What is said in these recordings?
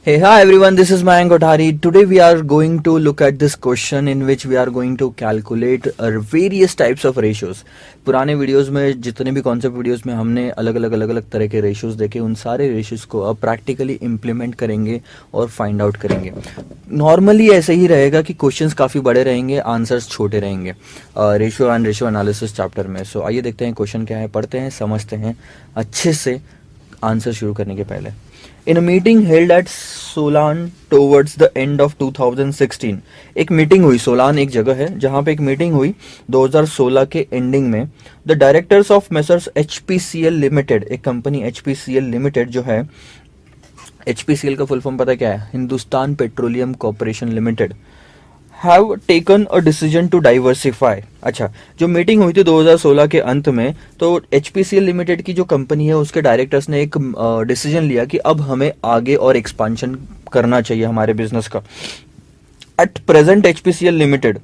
Hey, hi everyone, this is Mayank Kothari. Today we are going to look at this question in which we are going to calculate various types of ratios. पुराने videos में जितने भी concept videos में हमने अलग अलग तरह के रेशियोज देखे, उन सारे रेशियोज को अब प्रैक्टिकली इम्प्लीमेंट करेंगे और फाइंड आउट करेंगे. नॉर्मली ऐसे ही रहेगा कि क्वेश्चंस काफ़ी बड़े रहेंगे, आंसर्स छोटे रहेंगे ratio and ratio analysis chapter में. सो आइए देखते हैं क्वेश्चन क्या है, पढ़ते हैं, समझते हैं अच्छे से. आंसर शुरू करने के पहले, in a meeting held at Solan towards the end of 2016, एक मीटिंग हुई. सोलान एक जगह है जहां पे एक मीटिंग हुई 2016 के एंडिंग में. The directors of messrs HPCL limited, एक कंपनी HPCL लिमिटेड जो है, HPCL का फुल फॉर्म पता क्या है? Hindustan petroleum corporation limited, have taken a decision to diversify. अच्छा, जो मीटिंग हुई थी 2016 के अंत में, तो HPCL लिमिटेड की जो कंपनी है उसके डायरेक्टर्स ने एक डिसीजन लिया कि अब हमें आगे और एक्सपांशन करना चाहिए हमारे बिजनेस का. At present HPCL limited,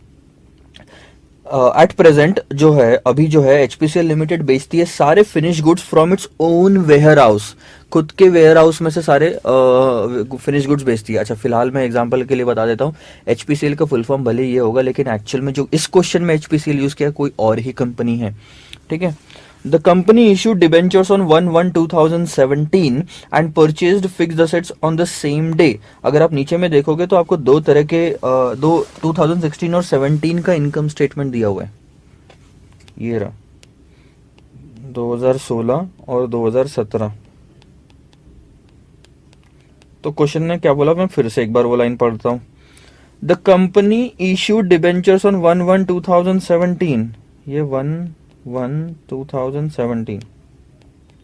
at present जो है, अभी जो है HPCL लिमिटेड बेचती है सारे finish goods from its own warehouse. खुद के वेयर हाउस में से सारे फिनिश गुड्स बेचती है. अच्छा, फिलहाल मैं एग्जांपल के लिए बता देता हूँ, HPCL का फुल फॉर्म भले ये होगा, लेकिन एक्चुअल में जो इस क्वेश्चन में HPCL यूज किया कोई और ही कंपनी है. ठीक है. The company issued debentures on 1/1/2017 and purchased fixed assets on the same day. अगर आप नीचे में देखोगे तो आपको दो तरह के 2016 और 17 का इनकम स्टेटमेंट दिया हुआ है. ये रहा 2016 और 2017. तो क्वेश्चन ने क्या बोला, मैं फिर से एक बार वो लाइन पढ़ता हूं. The company issued debentures on 1/1/2017, ये 1/1/2017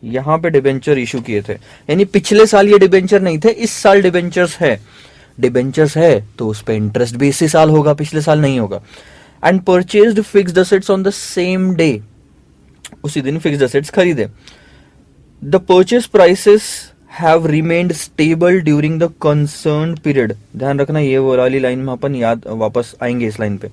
यहां पे डिबेंचर इशू किए थे. यानी पिछले साल ये डिबेंचर नहीं थे, इस साल डिबेंचर्स है. डिबेंचर्स है तो उस पर इंटरेस्ट भी इसी साल होगा, पिछले साल नहीं होगा. And purchased fixed assets on the same day, उसी दिन फिक्स्ड असेट्स खरीदे. The purchase prices have remained stable during the concern period. ध्यान रखना, ये वो वाली लाइन में अपन याद वापस आएंगे इस लाइन पे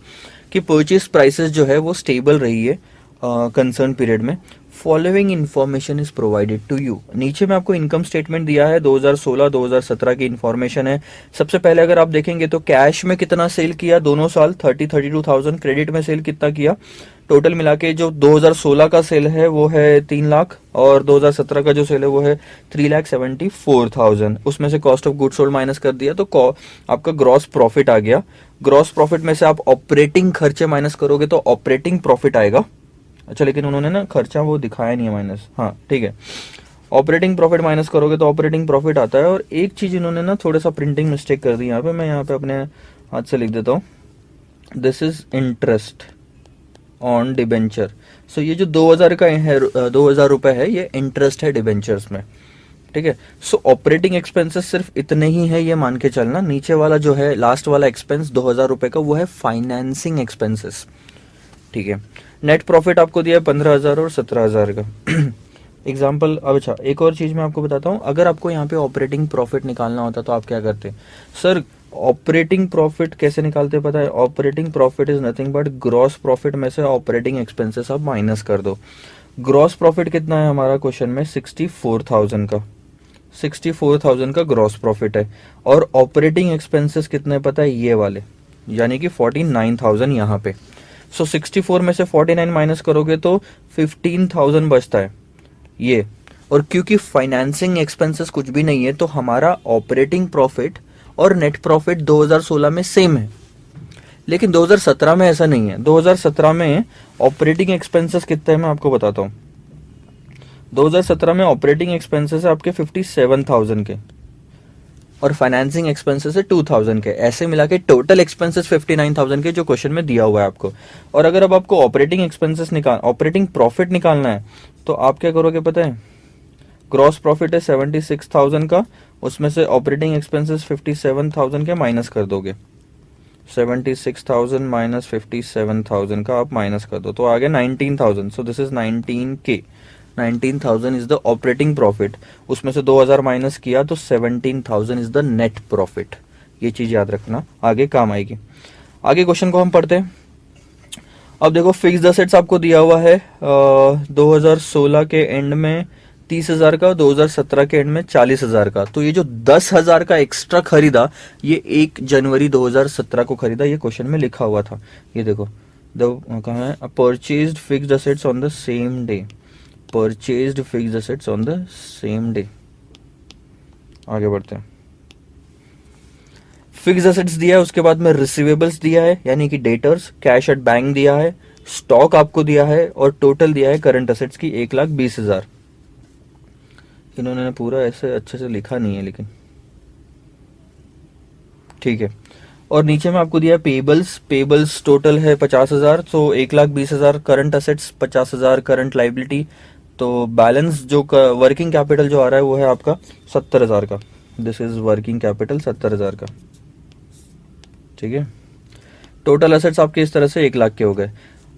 कि परचेज प्राइसेस जो है वो स्टेबल रही है कंसर्न पीरियड में. Following information is provided to you. नीचे में आपको इनकम स्टेटमेंट दिया है, 2016-2017 की इंफॉर्मेशन है. सबसे पहले अगर आप देखेंगे तो कैश में कितना सेल किया दोनों साल, 32,000. क्रेडिट में सेल कितना किया, टोटल मिला के जो 2016 का सेल है वो है 3 लाख और 2017 का जो सेल है वो है 3,74,000. उसमें से cost of goods sold minus कर दिया तो आपका ग्रॉस प्रॉफिट आ गया. ग्रॉस प्रॉफिट में से आप ऑपरेटिंग खर्चे माइनस करोगे तो ऑपरेटिंग प्रॉफिट आएगा. अच्छा, लेकिन उन्होंने ना खर्चा वो दिखाया नहीं है माइनस. हाँ ठीक है, ऑपरेटिंग प्रॉफिट माइनस करोगे तो ऑपरेटिंग प्रॉफिट आता है. और एक चीज इन्होंने ना थोड़ा सा प्रिंटिंग मिस्टेक कर दी यहाँ पे, मैं यहाँ पे अपने हाथ से लिख देता हूँ. This is interest on debenture. So ये जो 2000 का है, 2000 रुपए है, ये इंटरेस्ट है डिबेंचर्स में. ठीक है. सो ऑपरेटिंग एक्सपेंसेस सिर्फ इतने ही है, ये मान के चलना. नीचे वाला जो है लास्ट वाला एक्सपेंस 2000 रुपए का, वो है फाइनेंसिंग एक्सपेंसेस. ठीक है. नेट प्रॉफिट आपको दिया है 15,000 और 17,000 का एग्जाम्पल. अब अच्छा, एक और चीज मैं आपको बताता हूँ. अगर आपको यहाँ पे ऑपरेटिंग प्रॉफिट निकालना होता तो आप क्या करते? सर ऑपरेटिंग प्रॉफिट कैसे निकालते पता है? Operating profit is nothing but gross profit में से ऑपरेटिंग एक्सपेंसेस आप माइनस कर दो. ग्रॉस प्रॉफिट कितना है हमारा क्वेश्चन में? 64,000 का. 64,000 का ग्रॉस प्रॉफिट है. और ऑपरेटिंग एक्सपेंसेस कितने पता है? ये वाले, यानी कि 49,000 यहाँ पे. सो 64 में से 49 माइनस करोगे तो 15,000 बचता है ये. और क्योंकि फाइनेंसिंग एक्सपेंसेस कुछ भी नहीं है तो हमारा ऑपरेटिंग प्रॉफिट और नेट प्रॉफिट 2016 में सेम है. लेकिन 2017 में ऐसा नहीं है. 2017 में ऑपरेटिंग एक्सपेंसेस कितने हैं मैं आपको बताता हूं. 2017 में ऑपरेटिंग एक्सपेंसेस है आपके 57,000 के और फाइनेंसिंग एक्सपेंसेस है 2,000 के. ऐसे मिला के टोटल एक्सपेंसेस 59,000 के जो क्वेश्चन में दिया हुआ है आपको. और अगर अब आपको ऑपरेटिंग एक्सपेंसेस ऑपरेटिंग प्रॉफिट निकालना है तो आप क्या करोगे पता है? ग्रॉस प्रॉफिट है 76,000 का, उसमें से ऑपरेटिंग एक्सपेंसेस 57,000 के माइनस कर दोगे. 76,000 माइनस 57,000 का आप माइनस कर दो तो आ गया 19,000. So this is 19K. 19,000 is the operating profit. उसमें से 2,000 माइनस किया तो 17,000 इज द नेट प्रॉफिट. ये चीज याद रखना, आगे काम आएगी. आगे क्वेश्चन को हम पढ़ते हैं. अब देखो, फिक्स्ड असेट्स आपको दिया हुआ है 2016 के एंड में 30,000 का, 2017 के एंड में 40,000 का। तो ये जो 10,000 का एक्स्ट्रा खरीदा, ये 1 जनवरी 2017 को खरीदा, ये क्वेश्चन में लिखा हुआ था। ये देखो, कहाँ है, purchased fixed assets on the same day, purchased fixed assets on the same day. आगे बढ़ते हैं। फिक्स्ड असेट्स दिया है, उसके बाद में रिसीवेबल्स दिया है यानी कि डेटर्स, कैश एट बैंक दिया है, स्टॉक आपको दिया है, और टोटल दिया है करंट असेट्स की 1,20,000। इन्होंने पूरा ऐसे अच्छे से लिखा नहीं है लेकिन ठीक है। और नीचे में आपको दिया है पेबल्स, पेबल्स टोटल है 50,000, तो 1,20,000 करंट असेट्स, 50,000 करंट लाइबिलिटी। तो बैलेंस जो वर्किंग कैपिटल जो आ रहा है वो है आपका 70,000 का। दिस इज वर्किंग कैपिटल 70,000 का, ठीक है। टोटल असेट्स आपके इस तरह से 1,00,000 के हो गए।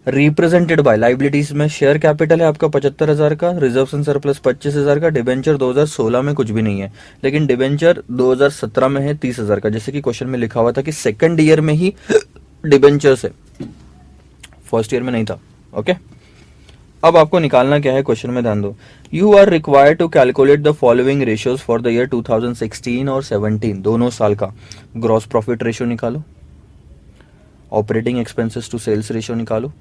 रिप्रेजेंटेड बाय लाइबिलिटीज में शेयर कैपिटल है आपका 75,000 का, रिजर्व एंड सरप्लस 25,000 का, डिबेंचर 2016 में कुछ भी नहीं है, लेकिन डिबेंचर 2017 में है 30,000 का, जैसे कि क्वेश्चन में लिखा हुआ था कि सेकंड ईयर में ही डिबेंचर्स है, फर्स्ट ईयर में नहीं था। ओके, अब आपको निकालना क्या है क्वेश्चन में, ध्यान दो। You are required to calculate the following ratios for the year 2016 और 17, दोनों साल का। ग्रॉस प्रॉफिट रेशियो निकालो, operating expenses to sales ratio निकालो,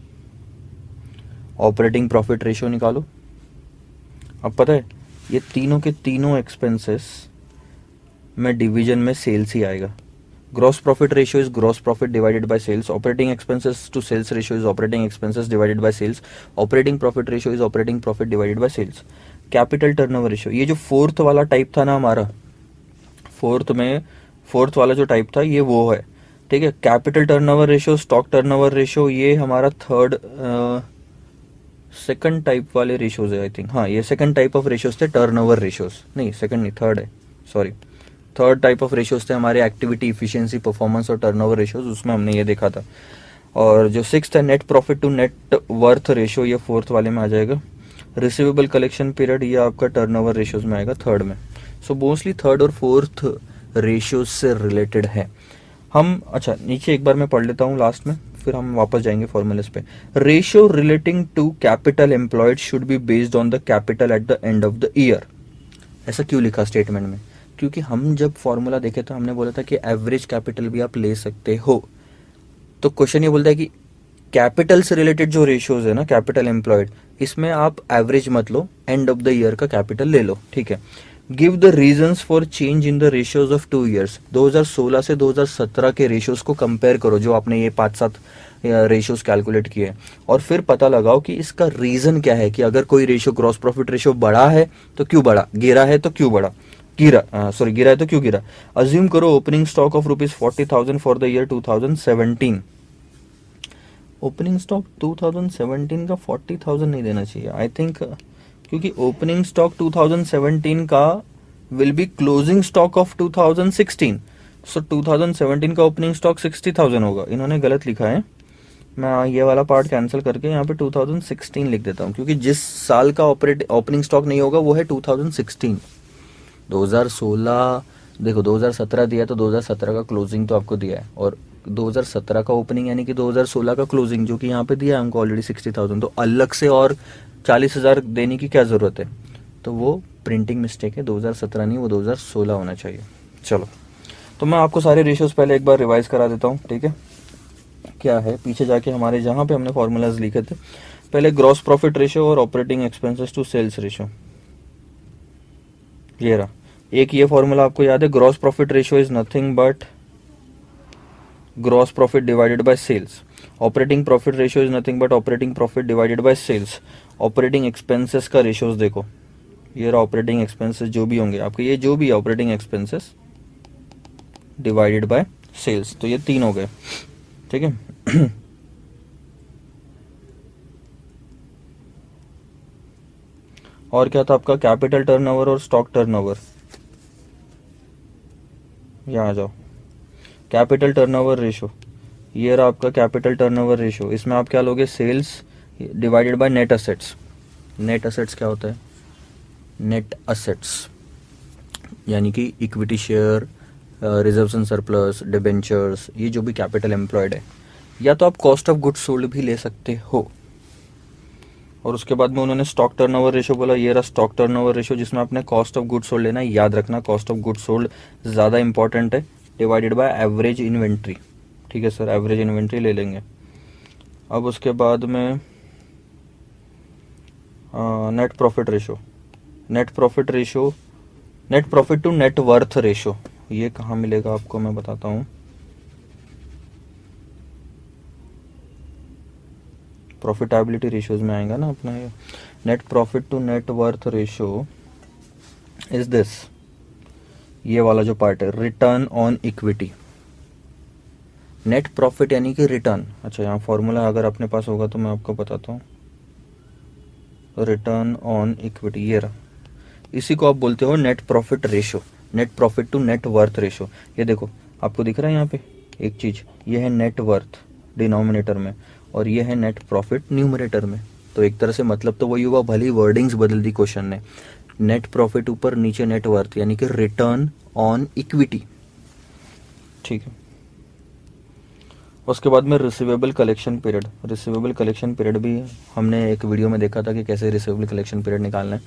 ऑपरेटिंग प्रॉफिट रेशियो निकालो। अब पता है ये तीनों के तीनों एक्सपेंसेस में डिवीजन में सेल्स ही आएगा। Gross profit ratio is gross profit divided by sales, operating expenses to sales ratio is operating expenses divided by sales, operating profit ratio is operating profit divided by sales. Capital turnover ratio, ये जो fourth वाला type था ना हमारा, fourth वाला जो type था ये वो है, ठीक है। Capital turnover ratio, stock turnover ratio, ये हमारा थर्ड सेकंड टाइप वाले रेशियोज है आई थिंक। हाँ, ये सेकंड टाइप ऑफ रेशियोज थे, टर्नओवर रेशियोज नहीं, सेकंड नहीं थर्ड है, sorry, third type of ratios थे हमारे, एक्टिविटी, इफिशिएंसी, परफॉर्मेंस और टर्नओवर रेशियोज, उसमें हमने ये देखा था। और जो सिक्स्थ है net profit to net worth ratio, ये फोर्थ वाले में आ जाएगा। रिसीवेबल कलेक्शन पीरियड, ये आपका टर्नओवर रेशियोज में आएगा थर्ड में। सो मोस्टली थर्ड और फोर्थ रेशियोज से रिलेटेड है हम। अच्छा, नीचे एक बार मैं पढ़ लेता हूँ लास्ट में, फिर हम वापस जाएंगे फॉर्मूलेस पे। Ratio relating to capital employed should be based on the capital at the end of the year. ऐसा क्यों लिखा स्टेटमेंट में? क्योंकि हम जब फॉर्मूला देखे तो हमने बोला था कि एवरेज कैपिटल भी आप ले सकते हो। तो क्वेश्चन ये बोलता है कि कैपिटल से रिलेटेड जो रेशियोज है ना, कैपिटल एम्प्लॉयड, इसमें आप एवरेज मत लो, एंड ऑफ द ईयर का कैपिटल ले लो, ठीक है। Give the reasons for change in the ratios of 2 years. 2016 से 2017 के रेशियोज को कंपेयर करो, जो आपने ये 5-7 रेशियोज कैलकुलेट किए, और फिर पता लगाओ कि इसका रीजन क्या है, कि अगर कोई रेशियो, ग्रॉस प्रॉफिट रेशियो बढ़ा है तो क्यों बढ़ा, गिरा है तो क्यों बढ़ा, गिरा है तो क्यों गिरा। अज्यूम करो opening stock of ₹40,000 for the year 2017। Opening stock 2017 का 40,000 नहीं देना चाहिए आई थिंक, क्योंकि ओपनिंग स्टॉक 2017 का will be closing stock of 2016। सो 2017 का ओपनिंग स्टॉक 60,000 होगा। इन्होंने गलत लिखा है, मैं ये वाला पार्ट कैंसिल करके यहाँ पे 2016 लिख देता हूँ, क्योंकि जिस साल का ओपनिंग स्टॉक नहीं होगा वो है 2016। 2016 देखो, 2017 दिया तो 2017 का क्लोजिंग तो आपको दिया है, और 2017 का ओपनिंग यानी कि 2016 का क्लोजिंग, जो कि यहाँ पे दिया है हमको ऑलरेडी 60,000, तो अलग से और 40,000 देने की क्या ज़रूरत है। तो वो प्रिंटिंग मिस्टेक है, 2017 नहीं, वो 2016 होना चाहिए। चलो, तो मैं आपको सारे रेशियोज पहले एक बार रिवाइज करा देता हूँ, ठीक है। क्या है, पीछे जाके हमारे जहाँ पे हमने फॉर्मूलाज लिखे थे, पहले ग्रॉस प्रॉफिट रेशियो और operating expenses to sales ratio, ये रहा। एक ये फॉर्मूला आपको याद है, gross profit ratio is nothing but gross profit divided by sales. Operating profit ratio is nothing but operating profit divided by sales. Operating expenses का ratios देखो, ये रहा ऑपरेटिंग एक्सपेंसेस जो भी होंगे आपके, ये जो भी है operating expenses divided by sales, तो ये 3 हो गए, ठीक है। और क्या था आपका, कैपिटल टर्नओवर और स्टॉक टर्नओवर। यहाँ आ जाओ, कैपिटल टर्नओवर रेशियो, ये रहा आपका कैपिटल टर्नओवर रेशियो। इसमें आप क्या लोगे, sales divided by net assets. Net assets क्या होता है, नेट असेट्स यानी कि equity share, reserves and surplus, debentures, ये जो भी कैपिटल एम्प्लॉयड है, या तो आप कॉस्ट ऑफ गुड्स सोल्ड भी ले सकते हो। और उसके बाद में उन्होंने स्टॉक टर्नओवर रेशो बोला, ये रहा स्टॉक टर्नओवर रेशो, जिसमें आपने कॉस्ट ऑफ गुड्स सोल्ड लेना है। याद रखना कॉस्ट ऑफ गुड्स सोल्ड ज़्यादा इंपॉर्टेंट है, डिवाइडेड बाय एवरेज इन्वेंट्री। ठीक है सर, एवरेज इन्वेंट्री ले लेंगे। अब उसके बाद में net profit ratio, net profit ratio, net profit to net worth ratio, ये कहाँ मिलेगा आपको मैं बताता हूँ। प्रॉफिटेबिलिटी रेशियोज में आएगा ना अपना ये। Net profit to net worth ratio is this, ये वाला जो पार्ट है, return on equity. Net profit यानी कि रिटर्न, अच्छा यहाँ फॉर्मूला अगर अपने पास होगा तो मैं आपको बताता हूँ। रिटर्न ऑन इक्विटी ये रहा, इसी को आप बोलते हो net profit ratio, net profit to net worth ratio. ये देखो आपको दिख रहा है यहाँ पे एक चीज, ये है नेट वर्थ डिनोमिनेटर में, और ये है नेट प्रॉफिट न्यूमरेटर में। तो एक तरह से मतलब तो वही हुआ, भली वर्डिंग्स बदल दी क्वेश्चन ने। नेट प्रॉफिट ऊपर, नीचे नेट वर्थ, यानी कि रिटर्न ऑन इक्विटी। ठीक है, उसके बाद में receivable collection period. Receivable collection period भी हमने एक वीडियो में देखा था कि कैसे रिसीवेबल कलेक्शन पीरियड निकालना है।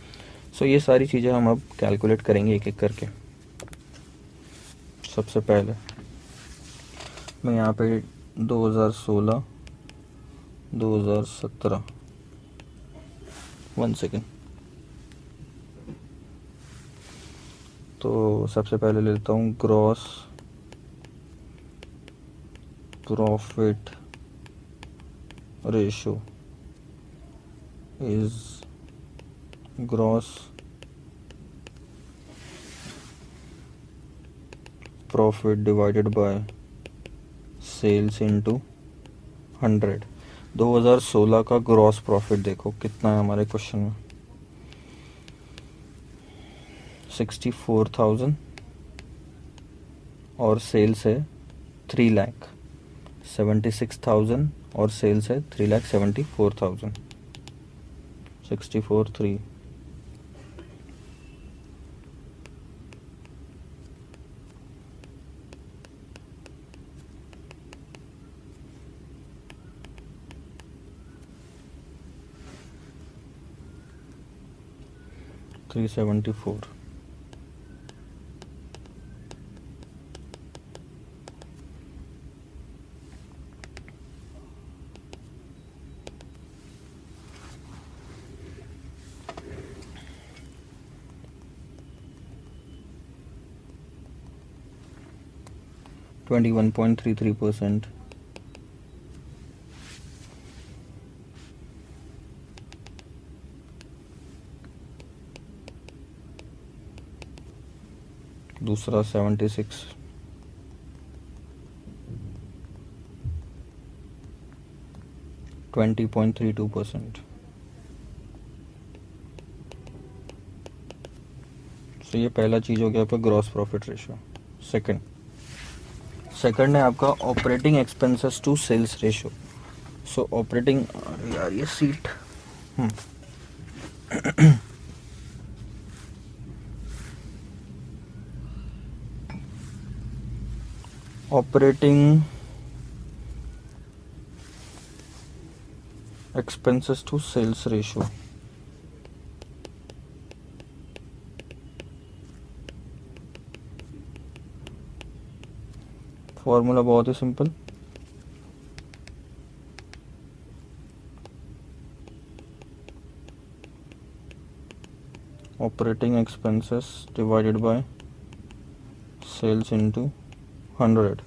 सो ये सारी चीज़ें हम अब कैलकुलेट करेंगे एक एक करके। सबसे पहले मैं यहाँ पे 2016 2017, 1 सेकेंड, तो सबसे पहले ले लेता हूँ gross profit ratio is gross profit divided by sales into 100। 2016 का ग्रॉस प्रॉफिट देखो कितना है हमारे क्वेश्चन में, 64,000 और सेल्स है 3 लाख, 76,000 और सेल्स है 3,74,000, 64,300। 374। %21.33। दूसरा 76, 20.32%। तो ये पहला चीज़ हो गया आपका ग्रॉस प्रॉफिट रेशो। सेकंड है आपका operating expenses to sales ratio. So operating, यार ये सीट, operating expenses to sales ratio, formula बहुत ही simple, operating expenses divided by sales into 100।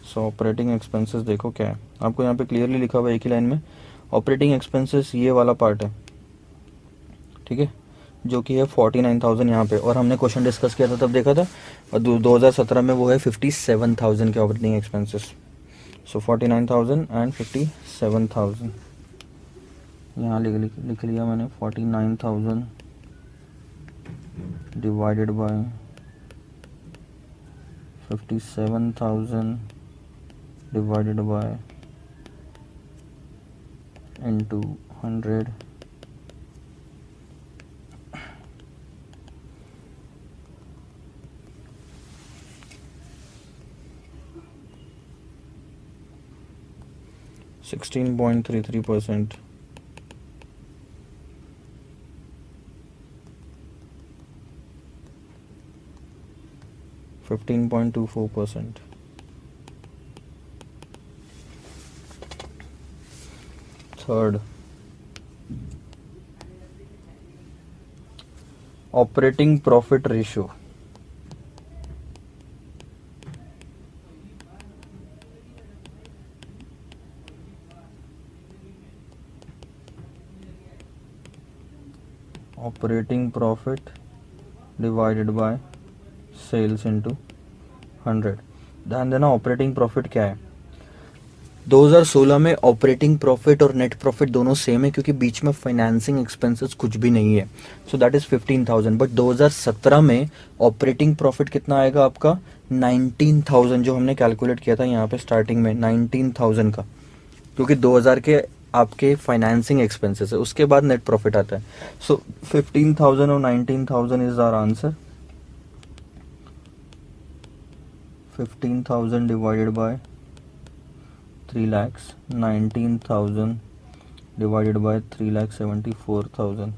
So operating expenses देखो क्या है, आपको यहाँ पे क्लियरली लिखा हुआ है एक ही लाइन में, ऑपरेटिंग एक्सपेंसेस ये वाला पार्ट है, ठीक है, जो कि है 49,000 यहाँ पे, और हमने क्वेश्चन डिस्कस किया था तब देखा था, और 2017 में वो है 57,000 के ऑपरेटिंग एक्सपेंसेस। सो 49,000 एंड 57,000, यहाँ लिख लिया मैंने, 49,000 divided by 57,000 divided by into 100, %16.33। 15.24%. Third, operating profit ratio. Operating profit divided by sales into 100. ध्यान देना ऑपरेटिंग प्रॉफिट क्या है. 2016 में ऑपरेटिंग प्रॉफिट और नेट प्रॉफिट दोनों सेम है क्योंकि बीच में फाइनेंसिंग एक्सपेंसेस कुछ भी नहीं है. So that is 15,000. बट 2017 में ऑपरेटिंग प्रॉफिट कितना आएगा आपका 19,000, जो हमने कैलकुलेट किया था यहाँ पे स्टार्टिंग में 19,000 का, क्योंकि 2000 के आपके फाइनेंसिंग एक्सपेंसेस है, उसके बाद नेट प्रॉफिट आता है. सो 15,000 और 19,000 is our answer. 15,000 divided by 3 lakhs, 19,000 divided by 3,74,000.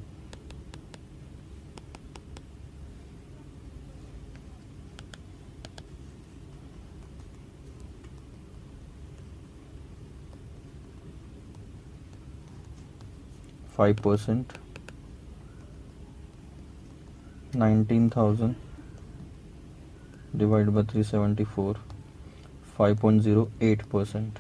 %5, 19,000 divided by 374, 5.08%.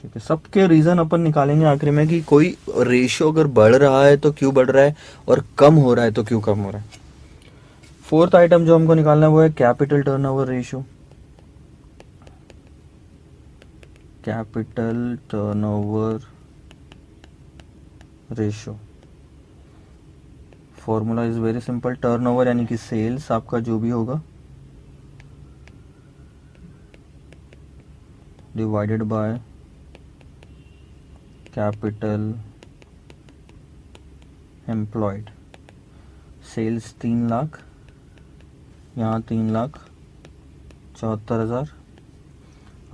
ठीक है. सबके रीजन अपन निकालेंगे आखिर में कि कोई रेशियो अगर बढ़ रहा है तो क्यों बढ़ रहा है और कम हो रहा है तो क्यों कम हो रहा है. फोर्थ आइटम जो हमको निकालना है वो है capital turnover ratio. Capital turnover ratio formula is very simple. Turnover यानी कि सेल्स आपका जो भी होगा divided by capital employed. Sales 3 lakh, यहाँ 3,74,000.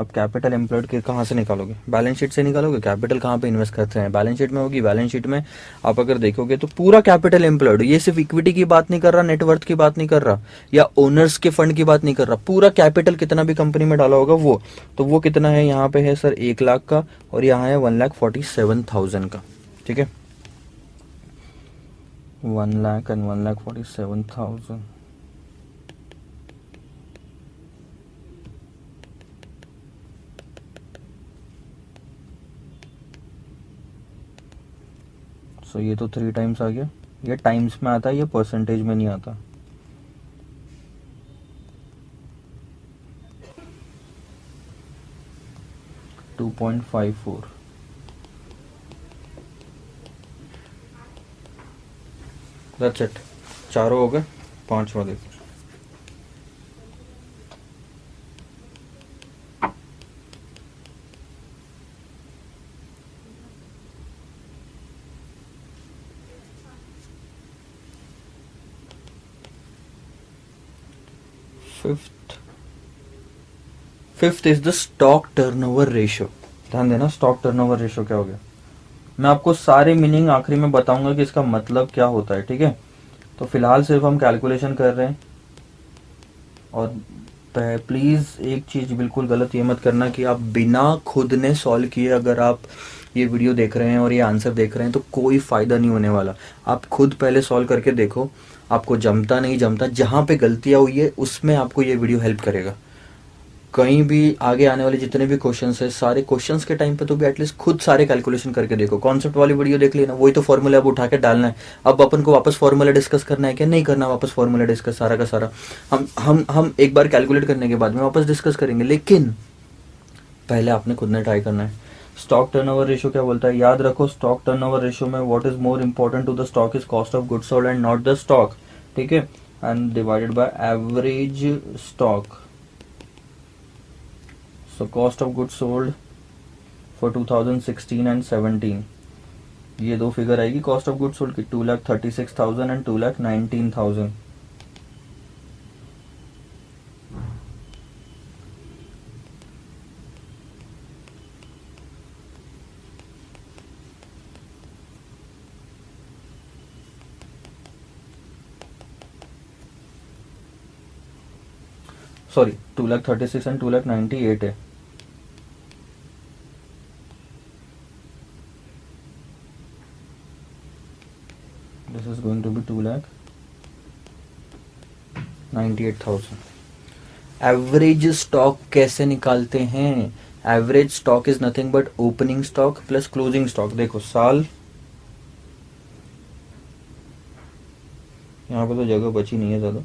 अब कैपिटल एम्प्लॉयड के कहाँ से निकालोगे, बैलेंस शीट से निकालोगे. कैपिटल कहाँ पे इन्वेस्ट करते हैं, बैलेंस शीट में होगी. बैलेंस शीट में आप अगर देखोगे तो पूरा कैपिटल एम्प्लॉयड, ये सिर्फ इक्विटी की बात नहीं कर रहा, नेटवर्थ की बात नहीं कर रहा, या ओनर्स के फंड की बात नहीं कर रहा. पूरा कैपिटल कितना भी कंपनी में डाला होगा वो, तो वो कितना है यहाँ पे है सर 1 लाख का, और यहाँ है 1,47,000 का. ठीक है, 1 लाख एंड 1,47,000. सो ये तो 3 टाइम्स आ गया. ये टाइम्स में आता है, ये परसेंटेज में नहीं आता. $2.54. That's it. चारों हो गए, पांचवा देखो. Fifth is the stock turnover ratio. ध्यान देना, स्टॉक टर्नओवर रेशियो क्या हो गया. मैं आपको सारे मीनिंग आखिरी में बताऊंगा कि इसका मतलब क्या होता है. ठीक है, तो फिलहाल सिर्फ हम कैलकुलेशन कर रहे हैं. और प्लीज एक चीज बिल्कुल गलत ये मत करना कि आप बिना खुद ने सॉल्व किए अगर आप ये वीडियो देख रहे हैं और ये आंसर देख रहे हैं तो कोई फायदा नहीं होने वाला. आप खुद पहले सॉल्व करके देखो, आपको जमता नहीं जमता, जहां पे गलतियां हुई है उसमें आपको ये वीडियो हेल्प करेगा. कहीं भी आगे आने वाले जितने भी क्वेश्चंस है, सारे क्वेश्चंस के टाइम पे तो भी एटलीस्ट खुद सारे कैलकुलेशन करके देखो. कॉन्सेप्ट वाली वीडियो देख लेना, वही तो फॉर्मूला अब उठा के डालना है. अब अपन को वापस फॉर्मूला डिस्कस करना है क्या, नहीं करना वापस फॉर्मूला डिस्कस सारा का सारा. हम एक बार कैलकुलेट करने के बाद में वापस डिस्कस करेंगे, लेकिन पहले आपने खुद ने ट्राई करना है. स्टॉक टर्नओवर रेशियो क्या बोलता है, याद रखो. स्टॉक टर्नओवर रेशियो में what is more important to the stock is cost of goods sold and not the stock. ठीक है, and divided by average stock. So cost of goods sold for 2016 and 17, ये दो figure आएगी cost of goods sold की, 2,36,000 and 2,19,000. Sorry 2,36,000 and 2,98,000 है। This is going to be 2,98,000। Average stock कैसे निकालते हैं? Average stock is nothing but opening stock plus closing stock. देखो साल, यहाँ पे तो जगह बची नहीं है ज़्यादा,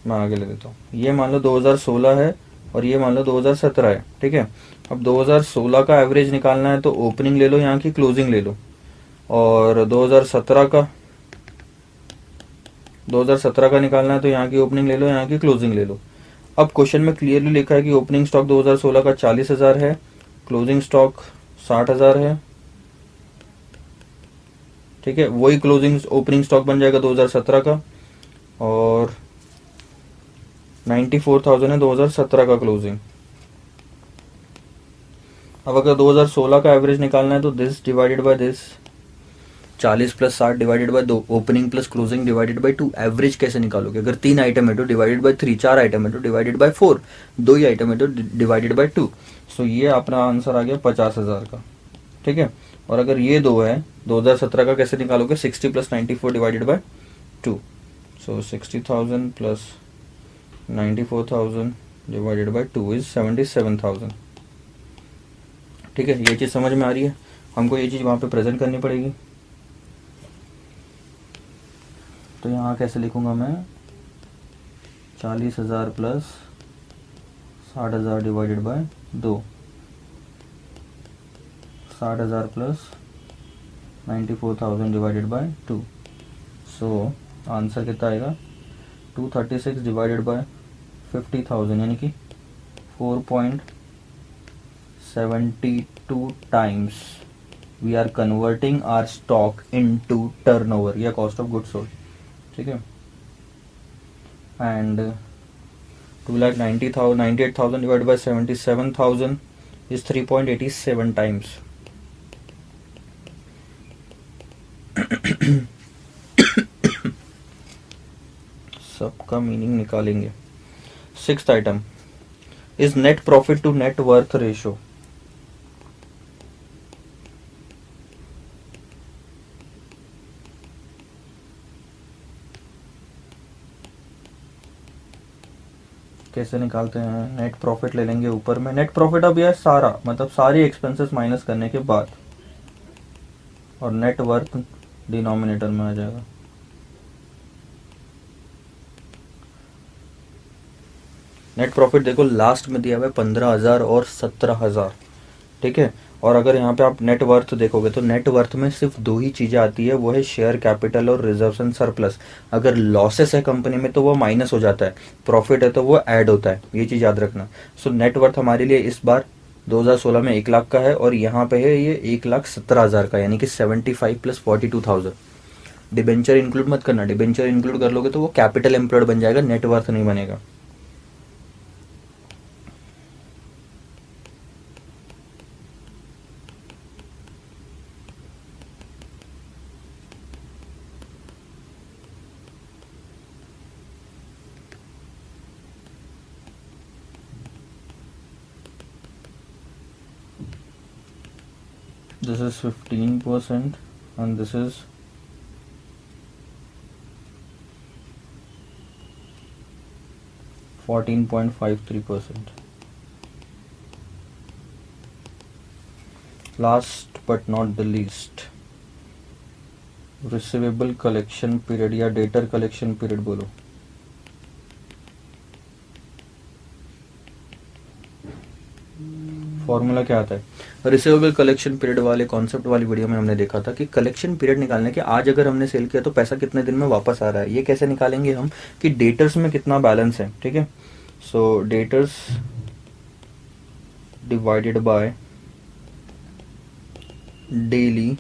मैं आगे ले देता हूँ। ये मान लो 2016 है और ये मान लो 2017 है, ठीक है। अब 2016 का एवरेज निकालना है तो ओपनिंग ले लो, यहाँ की क्लोजिंग ले लो, और 2017 का निकालना है तो यहाँ की ओपनिंग ले लो, यहाँ की क्लोजिंग ले लो। अब क्वेश्चन में क्लियरली लिखा है कि ओपनिंग स्टॉक 2016 का 40,000 है, क्लोजिंग स्टॉक 60,000 है, ठीक है। वही क्लोजिंग ओपनिंग स्टॉक बन जाएगा 2017 का, और 94,000 है 2017 का क्लोजिंग। अब अगर 2016 का एवरेज निकालना है तो this divided by this, 40 plus 60 divided by 2, opening plus closing divided by 2। Average कैसे निकालोगे? अगर 3 आइटम है तो डिवाइडेड बाय 3, 4 आइटम है तो डिवाइडेड बाय 4, 2 ही आइटम है तो डिवाइडेड बाय 2। सो ये अपना आंसर आ गया 50,000 का, ठीक है। और अगर ये 2 है, 2017 का कैसे निकालोगे? 60 plus 94 divided by 2। So 60,000 plus 94,000 divided by 2 is 77,000, ठीक है। ये चीज़ समझ में आ रही है? हमको ये चीज़ वहाँ पे प्रेजेंट करनी पड़ेगी। तो यहाँ कैसे लिखूँगा मैं? 40,000 plus 60,000 divided by 2, 60,000 plus 94,000 divided by 2। So answer कितना आएगा? 236 डिवाइडेड बाय 50,000, यानी कि 4.72 times we are converting our stock into turnover या कॉस्ट ऑफ गुड्स सोल्ड, ठीक है। And 2,98,000 divided by 77,000 is 3.87 times. सबका मीनिंग निकालेंगे। 6th item is net profit to net worth ratio. कैसे निकालते हैं? नेट प्रॉफिट ले लेंगे ऊपर में। नेट प्रॉफिट अब यह सारा, मतलब सारी एक्सपेंसेस माइनस करने के बाद, और नेट वर्थ डिनोमिनेटर में आ जाएगा। नेट प्रॉफिट देखो लास्ट में दिया हुआ है 15,000 और 17,000, ठीक है। और अगर यहाँ पे आप नेट वर्थ देखोगे तो नेट वर्थ में सिर्फ 2 ही चीज़ें आती है, वो है शेयर कैपिटल और रिजर्व्स एंड सरप्लस। अगर लॉसेस है कंपनी में तो वो माइनस हो जाता है, प्रॉफिट है तो वो ऐड होता है, ये चीज़ याद रखना। सो नेट वर्थ हमारे लिए इस बार 2016 में 1 लाख का है, और यहाँ पे है ये 1,17,000 का, यानी कि 75 प्लस 42,000। डिबेंचर इंक्लूड मत करना, डिबेंचर इंक्लूड कर लोगे तो वो कैपिटल एम्प्लॉयड बन जाएगा, नेट वर्थ नहीं बनेगा। This is 15% and this is 14.53%. Last but not the least, receivable collection period या debtor collection period बोलो। फॉर्मूला क्या आता है? रिसीवेबल कलेक्शन पीरियड वाले कॉन्सेप्ट वाली वीडियो में हमने देखा था कि कलेक्शन पीरियड निकालने के, आज अगर हमने सेल किया तो पैसा कितने दिन में वापस आ रहा है। ये कैसे निकालेंगे हम? कि डेटर्स में कितना बैलेंस है, ठीक है। So debtors divided by daily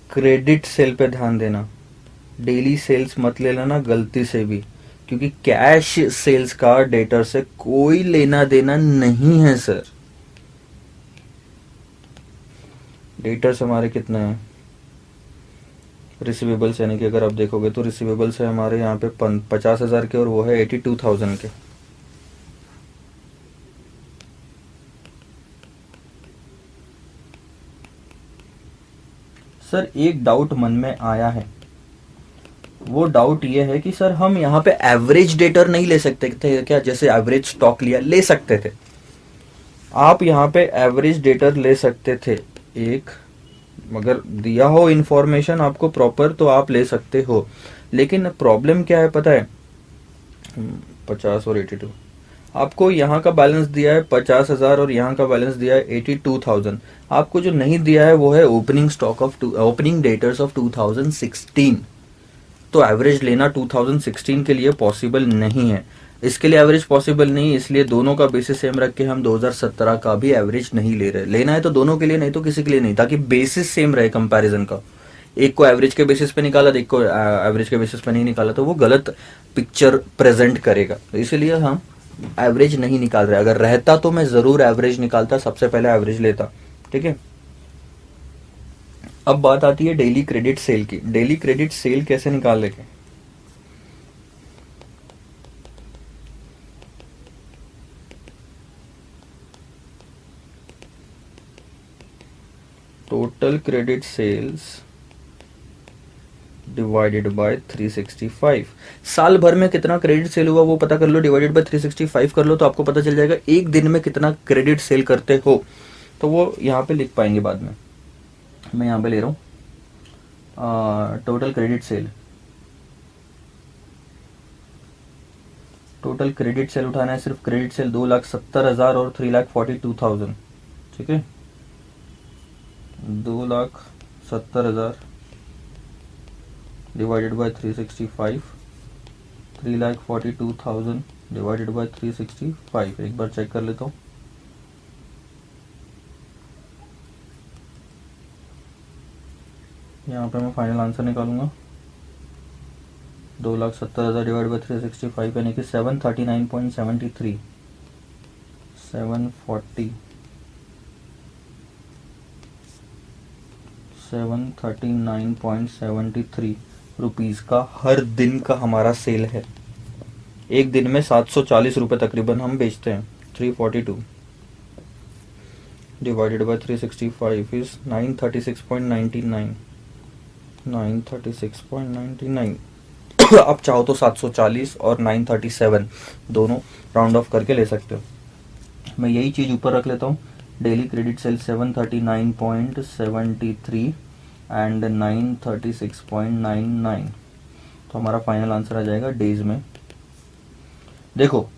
credit sale पे ध्यान देना, डेली सेल्स मत ले लेना गलती से भी, क्योंकि कैश सेल्स का डेटर से कोई लेना देना नहीं है सर। डेटर्स हमारे कितने हैं? रिसीवेबल्स यानी कि अगर आप देखोगे तो रिसीवेबल्स है हमारे यहाँ पे 50,000 के और वो है 82,000 के। सर एक डाउट मन में आया है, वो डाउट ये है कि सर हम यहाँ पे एवरेज डेटर नहीं ले सकते थे क्या? जैसे एवरेज स्टॉक लिया, ले सकते थे आप यहाँ पे एवरेज डेटर ले सकते थे एक, मगर दिया हो इंफॉर्मेशन आपको प्रॉपर तो आप ले सकते हो। लेकिन प्रॉब्लम क्या है पता है, 50 और 82, आपको यहाँ का बैलेंस दिया है 50,000 और यहाँ का बैलेंस दिया है 82,000। आपको जो नहीं दिया है वो है opening stock of opening debtors of 2016। तो एवरेज लेना 2016 के लिए पॉसिबल नहीं है। इसके लिए एवरेज पॉसिबल नहीं, इसलिए दोनों का बेसिस सेम रख के हम 2017 का भी एवरेज नहीं ले रहे। लेना है तो दोनों के लिए, नहीं तो किसी के लिए नहीं, ताकि बेसिस सेम रहे कंपैरिजन का। एक को एवरेज के बेसिस पे निकाला, एक को एवरेज के बेसिस पे नहीं निकाला, तो वो गलत पिक्चर प्रेजेंट करेगा। तो इसीलिए हम एवरेज नहीं निकाल रहे। अगर रहता तो मैं जरूर एवरेज निकालता, सबसे पहले एवरेज लेता। ठीक है, अब बात आती है डेली क्रेडिट सेल की। डेली क्रेडिट सेल कैसे निकाल लेंगे? Total credit sales divided by 365। साल भर में कितना क्रेडिट सेल हुआ वो पता कर लो, डिवाइडेड बाय 365 कर लो, तो आपको पता चल जाएगा एक दिन में कितना क्रेडिट सेल करते हो। तो वो यहाँ पे लिख पाएंगे बाद में। मैं यहाँ पे ले रहा हूँ total credit sale. Total credit sale उठाना है, सिर्फ क्रेडिट सेल 2,70,000 और 3,42,000। ठीक है, 2,70,000 डिवाइडेड बाय 365, 3,42,000 डिवाइडेड बाय 365। एक बार चेक कर लेता हूँ। यहाँ पे मैं फाइनल आंसर निकालूंगा, 2,70,000 डिवाइड बाई 365 यानी कि 739.73 739.73 रुपीज़ का हर दिन का हमारा सेल है। एक दिन में 740 रुपये तकरीबन हम बेचते हैं। 342 डिवाइडेड बाई 365 इज 936.99 936.99। आप चाहो तो 740 और 937 दोनों राउंड ऑफ करके ले सकते हो। मैं यही चीज़ ऊपर रख लेता हूँ। डेली क्रेडिट सेल 739.73 एंड 936.99, तो हमारा फाइनल आंसर आ जाएगा डेज में। देखो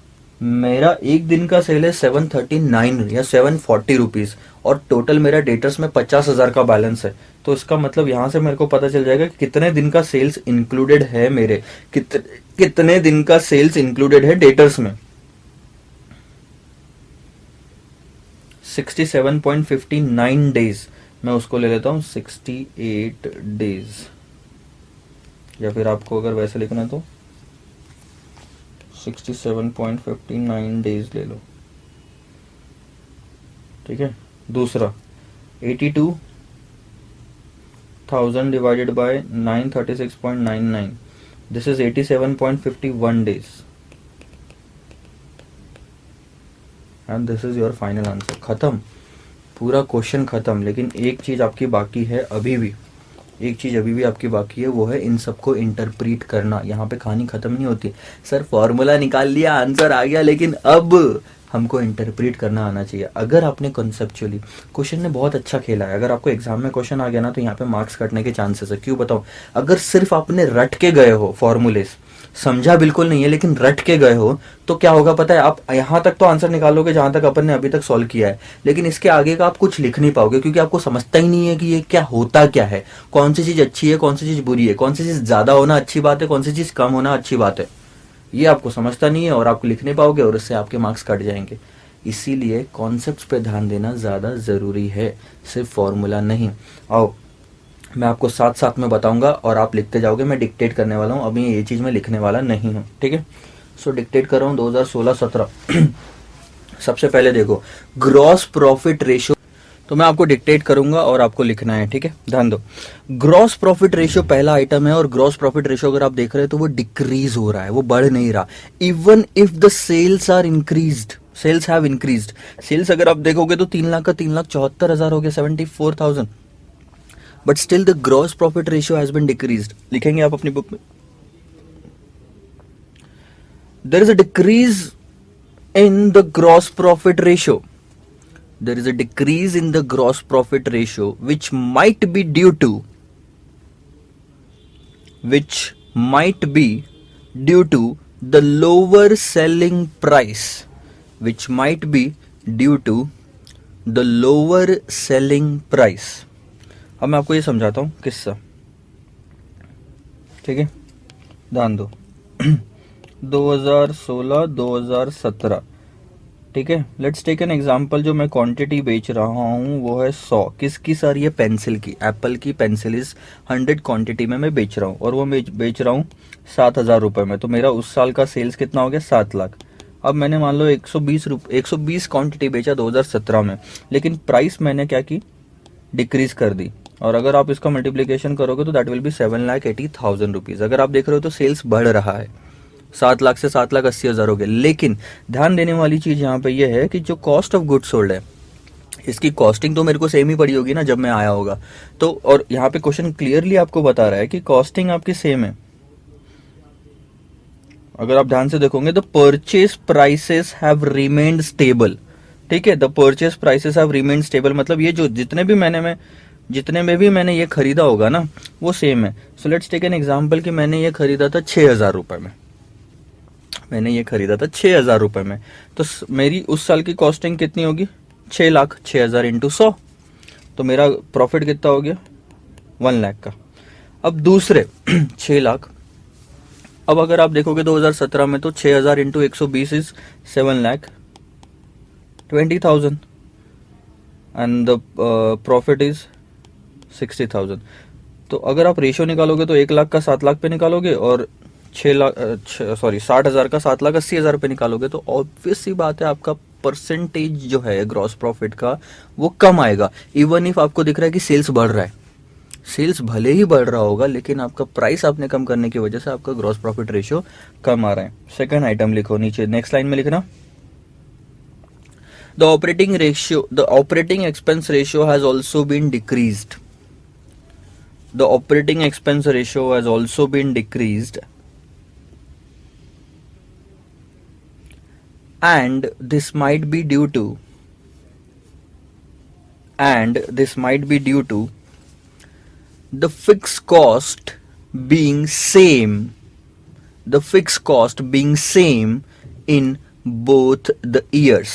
मेरा एक दिन का सेल है 739 या 740 रुपीज़ और टोटल मेरा डेटर्स में 50,000 का बैलेंस है। तो इसका मतलब यहाँ से मेरे को पता चल जाएगा कि कितने दिन का सेल्स इंक्लूडेड है मेरे, कितने दिन का सेल्स इंक्लूडेड है डेटर्स में। 67.59 डेज, मैं उसको ले लेता हूँ 68 डेज, या फिर आपको अगर वैसे लिखना है तो 67.59 डेज ले लो। ठीक है, दूसरा 82,000 divided by 936.99, this is 87.51 days and this is your final answer. खत्म, पूरा क्वेश्चन खत्म। लेकिन एक चीज आपकी बाकी है अभी भी, एक चीज अभी भी आपकी बाकी है, वो है इन सबको इंटरप्रीट करना। यहाँ पे कहानी खत्म नहीं होती। सर फॉर्मूला निकाल लिया, आंसर आ गया, लेकिन अब हमको इंटरप्रीट करना आना चाहिए। अगर आपने कॉन्सेप्चुअली, क्वेश्चन ने बहुत अच्छा खेला है, अगर आपको एग्जाम में क्वेश्चन आ गया ना तो यहाँ पे मार्क्स कटने के चांसेस है। क्यों बताऊँ? अगर सिर्फ आपने रट के गए हो, फॉर्मूलेस समझा बिल्कुल नहीं है लेकिन रट के गए हो, तो क्या होगा पता है? आप यहाँ तक तो आंसर निकालोगे जहां तक अपन ने अभी तक सॉल्व किया है, लेकिन इसके आगे का आप कुछ लिख नहीं पाओगे, क्योंकि आपको समझता ही नहीं है कि ये क्या होता क्या है, कौन सी चीज अच्छी है, कौन सी चीज बुरी है, कौन सी चीज ज्यादा होना अच्छी बात है, कौन सी चीज कम होना अच्छी बात है। ये आपको समझता नहीं है और आप लिख नहीं पाओगे और इससे आपके मार्क्स कट जाएंगे। इसीलिए कॉन्सेप्ट्स पे ध्यान देना ज़्यादा ज़रूरी है, सिर्फ फॉर्मूला नहीं। आओ मैं आपको साथ साथ में बताऊंगा और आप लिखते जाओगे। मैं डिक्टेट करने वाला हूँ, अभी ये चीज़ मैं लिखने वाला नहीं हूँ। ठीक है, सो डिक्टेट कर रहा हूँ 2016-17। सबसे पहले देखो ग्रॉस प्रॉफिट रेशियो। तो मैं आपको डिक्टेट करूंगा और आपको लिखना है, ठीक है, ध्यान दो। ग्रॉस प्रॉफिट रेशियो पहला आइटम है, और ग्रॉस प्रॉफिट रेशियो अगर आप देख रहे हैं तो वो डिक्रीज हो रहा है, वो बढ़ नहीं रहा। Even if the sales are increased, sales have increased, sales अगर आप देखोगे तो 3 लाख का 3,74,000 हो गया, 74,000, but still the gross profit ratio has been decreased. लिखेंगे आप अपनी बुक में, there is a decrease in the gross profit ratio. There is a decrease in the gross profit ratio which might be due to the lower selling price, which might be due to the lower selling price. अब मैं आपको ये समझाता हूँ किस्सा, ठीक है, ध्यान दो। 2016 2017, ठीक है, लेट्स टेक एन एग्जांपल। जो मैं क्वांटिटी बेच रहा हूँ वो है 100। किसकी सर? ये पेंसिल की, एप्पल की पेंसिल इज 100 क्वांटिटी में मैं बेच रहा हूँ, और वो मैं बेच रहा हूँ 7,000 रुपये में। तो मेरा उस साल का सेल्स कितना हो गया? 7 लाख। अब मैंने मान लो 120 क्वांटिटी बेचा 2017 में, लेकिन प्राइस मैंने क्या की? डिक्रीज कर दी। और अगर आप इसका मल्टीप्लीकेशन करोगे तो दैट विल बी 7,80,000 रुपीज। अगर आप देख रहे हो तो सेल्स बढ़ रहा है, 7 लाख से 7,80,000 हो गए। लेकिन ध्यान देने वाली चीज यहाँ पे ये है कि जो कॉस्ट ऑफ गुड्स सोल्ड है, इसकी कॉस्टिंग तो मेरे को सेम ही पड़ी होगी ना जब मैं आया होगा। तो और यहाँ पे क्वेश्चन क्लियरली आपको बता रहा है कि कॉस्टिंग आपकी सेम है। अगर आप ध्यान से देखोगे तो purchase prices have remained stable, ठीक है, the purchase prices have remained stable, मतलब ये जो जितने में भी मैंने ये खरीदा होगा ना वो सेम है। So let's take an example कि मैंने ये खरीदा था 6,000 रुपए में, मैंने ये खरीदा था 6,000 रुपए में, तो मेरी उस साल की कॉस्टिंग कितनी होगी? 6 लाख। 6,000 इंटू 100, तो मेरा प्रॉफिट कितना हो गया? 1 लाख का। अब दूसरे 6 लाख। अब अगर आप देखोगे 2017 में तो 6,000 into 120 is 7,20,000 and the profit is 60,000। तो अगर आप रेशियो निकालोगे तो 1 लाख का 7 लाख पे निकालोगे, और 60,000 का 7,80,000 रुपये निकालोगे, तो ऑब्वियस सी बात है आपका परसेंटेज जो है ग्रॉस प्रॉफिट का वो कम आएगा। इवन इफ आपको दिख रहा है कि सेल्स बढ़ रहा है, सेल्स भले ही बढ़ रहा होगा, लेकिन आपका प्राइस आपने कम करने की वजह से आपका ग्रॉस प्रॉफिट रेशियो कम आ रहा है। सेकंड आइटम लिखो नीचे, नेक्स्ट लाइन में लिखना, the operating expense ratio has also been decreased. The operating expense ratio has also been decreased, and this might be due to the fixed cost being same in both the years,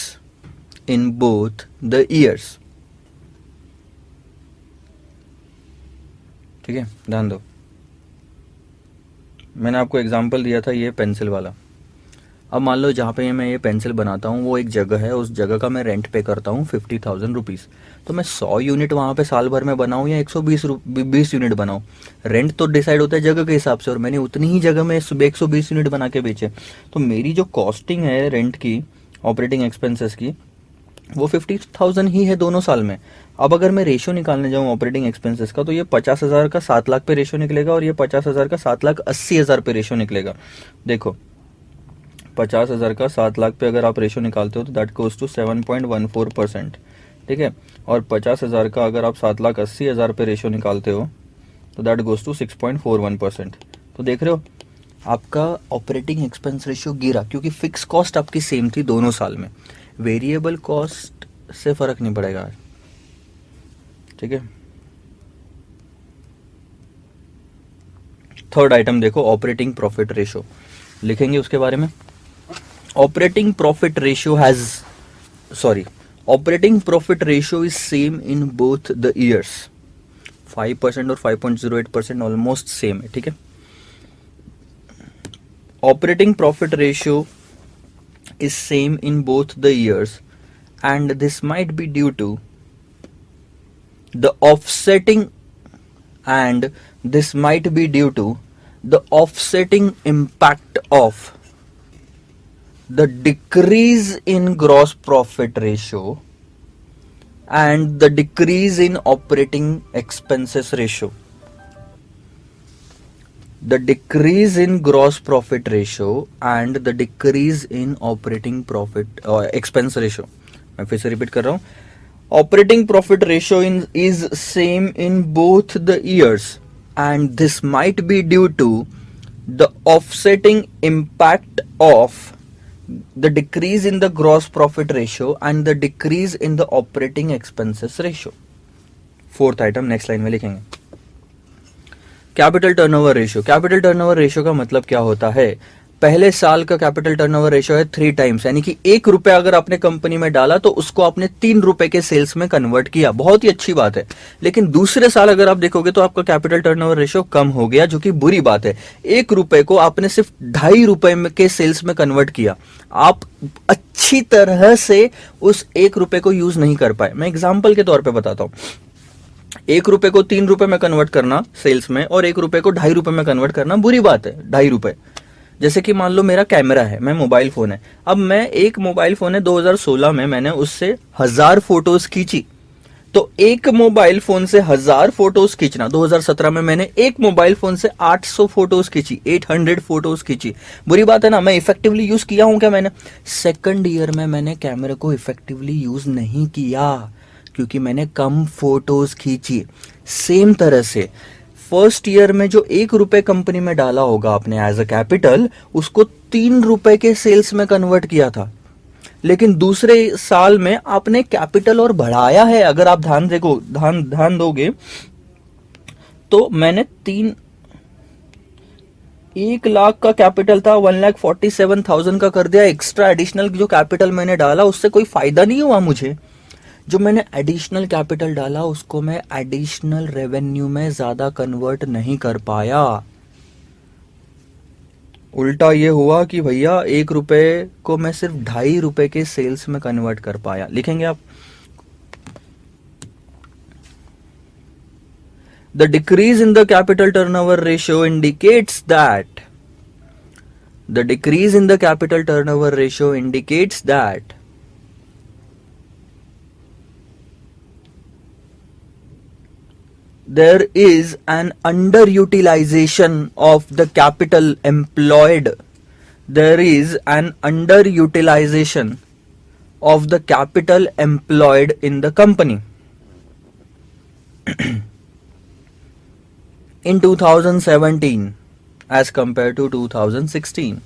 ठीक है, ध्यान दो। मैंने आपको example दिया था ये pencil वाला। अब मान लो जहाँ पे मैं ये पेंसिल बनाता हूँ वो एक जगह है, उस जगह का मैं रेंट पे करता हूँ 50,000 रुपीज़। तो मैं 100 यूनिट वहाँ पे साल भर में बनाऊँ या 120 यूनिट बनाऊँ, रेंट तो डिसाइड होता है जगह के हिसाब से, और मैंने उतनी ही जगह में 120 यूनिट बना के बेचे। तो मेरी जो कॉस्टिंग है रेंट की, ऑपरेटिंग एक्सपेंसेस की, वो 50,000 ही है दोनों साल में। अब अगर मैं रेशियो निकालने जाऊँ ऑपरेटिंग एक्सपेंसेस का, तो ये 50,000 का 7 लाख पे रेशियो निकलेगा, और ये 50,000 का 7,80,000 पे रेशियो निकलेगा। देखो 50,000 का 7 लाख पे अगर आप रेशियो निकालते हो तो दैट गोज टू 7.14%, ठीक है, और 50,000 का अगर आप 7,80,000 पे रेशियो निकालते हो तो दैट गोज टू 6.41%। तो देख रहे हो आपका ऑपरेटिंग एक्सपेंस रेशियो गिरा, क्योंकि फिक्स कॉस्ट आपकी सेम थी दोनों साल में, वेरिएबल कॉस्ट से फर्क नहीं पड़ेगा, ठीक है। थर्ड आइटम देखो, ऑपरेटिंग प्रॉफिट रेशियो लिखेंगे उसके बारे में। Operating profit ratio is same in both the years. 5% और 5.08% ऑलमोस्ट सेम है, ठीक है। Operating profit ratio is same in both the years, and this might be due to the offsetting impact of the decrease in gross profit ratio and the decrease in operating expenses ratio. The decrease in gross profit ratio and the decrease in operating profit expense ratio. मैं फिर से repeat कर रहा हूँ. Operating profit ratio is same in both the years, and this might be due to the offsetting impact of the decrease in the gross profit ratio and the decrease in the operating expenses ratio. Fourth item next line में लिखेंगे. Capital turnover ratio. Capital turnover ratio का मतलब क्या होता है? पहले साल का कैपिटल टर्नओवर रेशियो है 3 टाइम्स, यानी कि 1 रुपया अगर आपने कंपनी में डाला तो उसको आपने 3 रुपए के सेल्स में कन्वर्ट किया. बहुत ही अच्छी बात है. लेकिन दूसरे साल अगर आप देखोगे तो आपका कैपिटल टर्नओवर रेशियो कम हो गया, जो कि बुरी बात है. 1 रुपए को आपने सिर्फ 2.5 रुपए के सेल्स में कन्वर्ट किया. आप अच्छी तरह से उस 1 रुपए को यूज नहीं कर पाए. मैं एग्जाम्पल के तौर पर बताता हूं. 1 रुपए को 3 रुपए में कन्वर्ट करना सेल्स में और 1 रुपए को 2.5 रुपए में कन्वर्ट करना बुरी बात है. 2.5 रुपए. जैसे कि मान लो मेरा कैमरा है, मैं मोबाइल फोन है. अब मैं एक मोबाइल फोन है 2016 में मैंने उससे 1000 फोटोज खींची. तो एक मोबाइल फोन से 1000 फोटोज खींचना, 2017 में मैंने एक मोबाइल फोन से 800 फोटोज खींची, 800 फोटोज खींची. बुरी बात है ना? मैं इफेक्टिवली यूज किया हूं क्या? मैंने सेकंड ईयर में मैंने कैमरे को इफेक्टिवली यूज नहीं किया, क्योंकि मैंने कम फोटोज खींची. सेम तरह से फर्स्ट ईयर में जो 1 रुपए कंपनी में डाला होगा आपने एज अ कैपिटल, उसको 3 रुपए के सेल्स में कन्वर्ट किया था. लेकिन दूसरे साल में आपने कैपिटल और बढ़ाया है. अगर आप ध्यान दोगे तो मैंने 1 लाख का कैपिटल था, 1,47,000 का कर दिया. एक्स्ट्रा एडिशनल जो कैपिटल मैंने डाला उससे कोई फायदा नहीं हुआ मुझे. जो मैंने एडिशनल कैपिटल डाला उसको मैं एडिशनल रेवेन्यू में ज्यादा कन्वर्ट नहीं कर पाया. उल्टा ये हुआ कि भैया 1 रुपए को मैं सिर्फ 2.5 रुपए के सेल्स में कन्वर्ट कर पाया. लिखेंगे आप. The decrease in the capital turnover ratio indicates that the decrease in the capital turnover ratio indicates that there is an underutilization of the capital employed. There is an underutilization of the capital employed in the company. In 2017 as compared to 2016.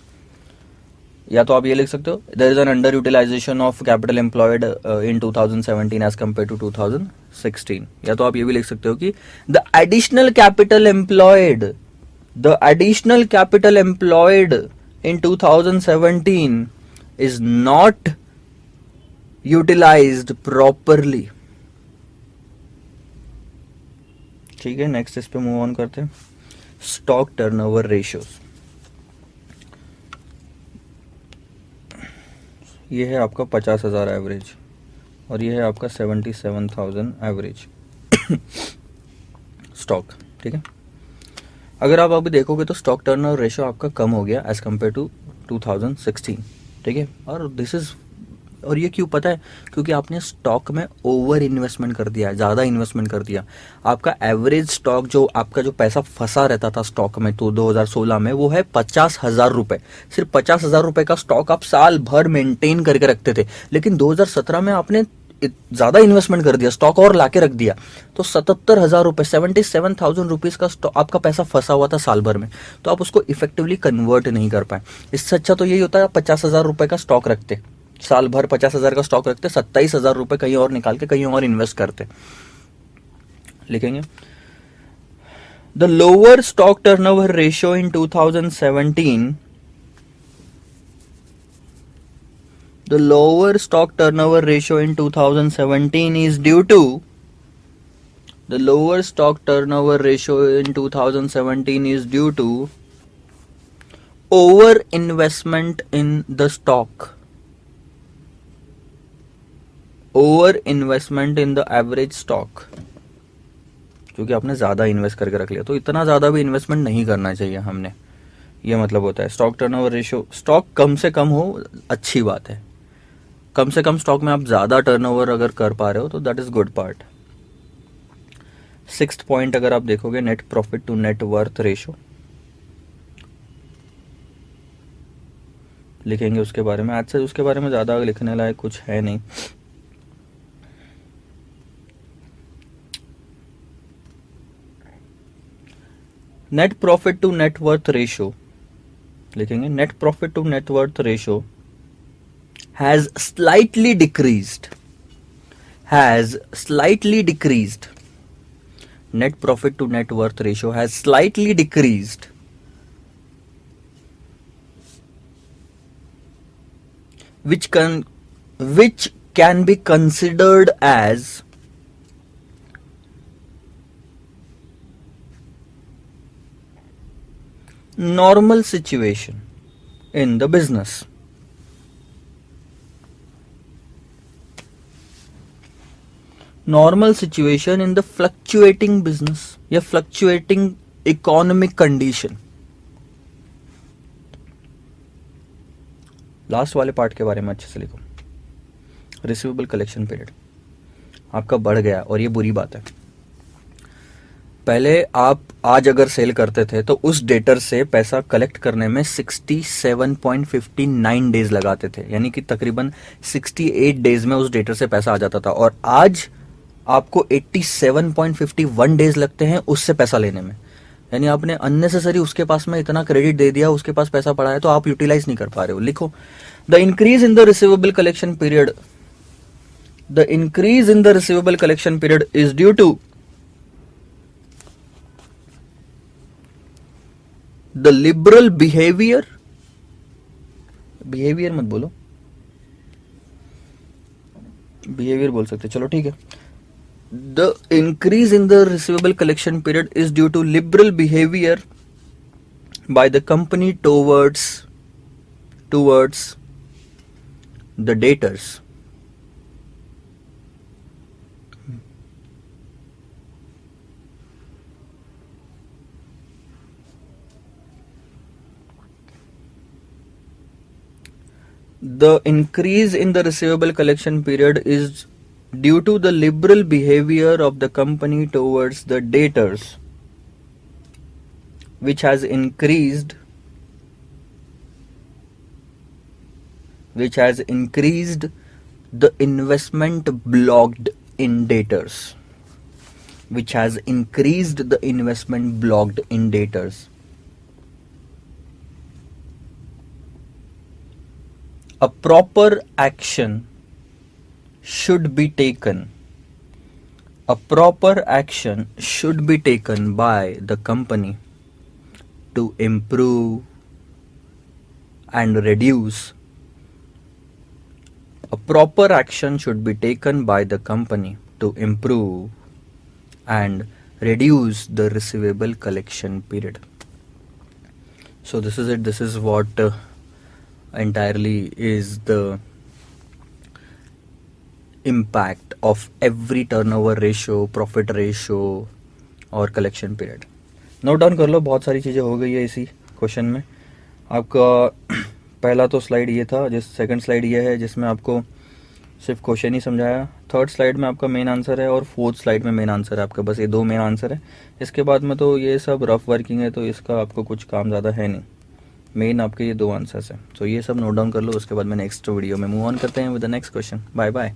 या तो आप ये लिख सकते हो, there is an under utilisation of capital employed in 2017 as compare to 2016. या तो आप ये भी लिख सकते हो कि the additional capital employed in 2017 is not utilised properly. ठीक है, नेक्स्ट इस पे मूव ऑन करते हैं. Stock turnover ratios. ये है आपका 50,000 एवरेज और ये है आपका 77,000 एवरेज स्टॉक. ठीक है, अगर आप अभी देखोगे तो स्टॉक टर्नओवर रेशियो आपका कम हो गया एज कम्पेयर टू 2016. ठीक है, और ये क्यों पता है? क्योंकि आपने स्टॉक में ओवर इन्वेस्टमेंट कर दिया, ज़्यादा इन्वेस्टमेंट कर दिया. आपका एवरेज स्टॉक जो आपका जो पैसा फंसा रहता था स्टॉक में तो 2016 में वो है 50,000 रुपये. सिर्फ 50,000 रुपये का स्टॉक आप साल भर मेंटेन करके रखते थे. लेकिन 2017 में आपने ज़्यादा इन्वेस्टमेंट कर दिया, स्टॉक और लाके रख दिया, तो 77,000 रुपये 77,000 रुपीज़ का आपका पैसा फंसा हुआ था साल भर में, तो आप उसको इफेक्टिवली कन्वर्ट नहीं कर पाए. इससे अच्छा तो यही होता है आप 50,000 रुपये का स्टॉक रखते, साल भर 50,000 का स्टॉक रखते, 27,000 रुपये कहीं और निकाल के कहीं और इन्वेस्ट करते. लिखेंगे the lower stock turnover ratio in 2017. The lower stock turnover ratio in 2017 is due to the lower stock turnover ratio in 2017 is due to over investment in the stock, over investment in the average stock. क्योंकि आपने ज्यादा invest करके रख लिया, तो इतना ज्यादा भी इन्वेस्टमेंट नहीं करना चाहिए हमने, ये मतलब होता है. स्टॉक टर्नओवर रेशियो, स्टॉक कम से कम हो अच्छी बात है, कम से कम स्टॉक में आप ज़्यादा टर्नओवर अगर कर पा रहे हो तो that is good part. Sixth point अगर आप देखोगे, net profit to net worth ratio लिखेंगे उसके बारे में। आज से उसके बारे में ज़्यादा लिखने लायक कुछ है नहीं। Net profit to net worth ratio लिखेंगे, net profit to net worth ratio has slightly decreased, has slightly decreased, net profit to net worth ratio has slightly decreased, which can be considered as normal situation in the business. Normal situation in the fluctuating business या fluctuating economic condition. Last वाले part के बारे में अच्छे से लिखो। Receivable collection period आपका बढ़ गया और ये बुरी बात है। पहले आप आज अगर सेल करते थे तो उस डेटर से पैसा कलेक्ट करने में 67.59 डेज लगाते थे, यानी कि तकरीबन 68 डेज में उस डेटर से पैसा आ जाता था, और आज आपको 87.51 डेज लगते हैं उससे पैसा लेने में। यानी आपने अननेसेसरी उसके पास में इतना क्रेडिट दे दिया, उसके पास पैसा पड़ा है तो आप यूटिलाइज नहीं कर पा रहे हो। लिखो, the increase in the receivable collection period, the increase in the receivable collection period is due to the liberal behaviour, behaviour मत बोलो, बिहेवियर बोल सकते, चलो ठीक है। The increase in the receivable collection period is due to liberal behavior by the company towards the debtors. The increase in the receivable collection period is due to the liberal behavior of the company towards the debtors, which has increased the investment blocked in debtors, which has increased the investment blocked in debtors. A proper action should be taken. A proper action should be taken by the company to improve and reduce. A proper action should be taken by the company to improve and reduce the receivable collection period. So this is it. This is what entirely is the impact of every turnover ratio, profit ratio और collection period. Note down कर लो, बहुत सारी चीज़ें हो गई है इसी question में। आपका पहला तो स्लाइड ये था, सेकंड स्लाइड ये है जिसमें आपको सिर्फ क्वेश्चन ही समझाया। थर्ड स्लाइड में आपका मेन आंसर है और फोर्थ स्लाइड में मेन आंसर है आपका, बस ये दो मेन आंसर है। इसके बाद में तो ये सब रफ वर्किंग है, तो इसका आपको कुछ काम ज़्यादा है नहीं। मेन आपके ये दो आंसर्स हैं, तो ये सब नोट डाउन कर लो। उसके बाद में नेक्स्ट वीडियो में मूव ऑन करते हैं with the next question. Bye bye.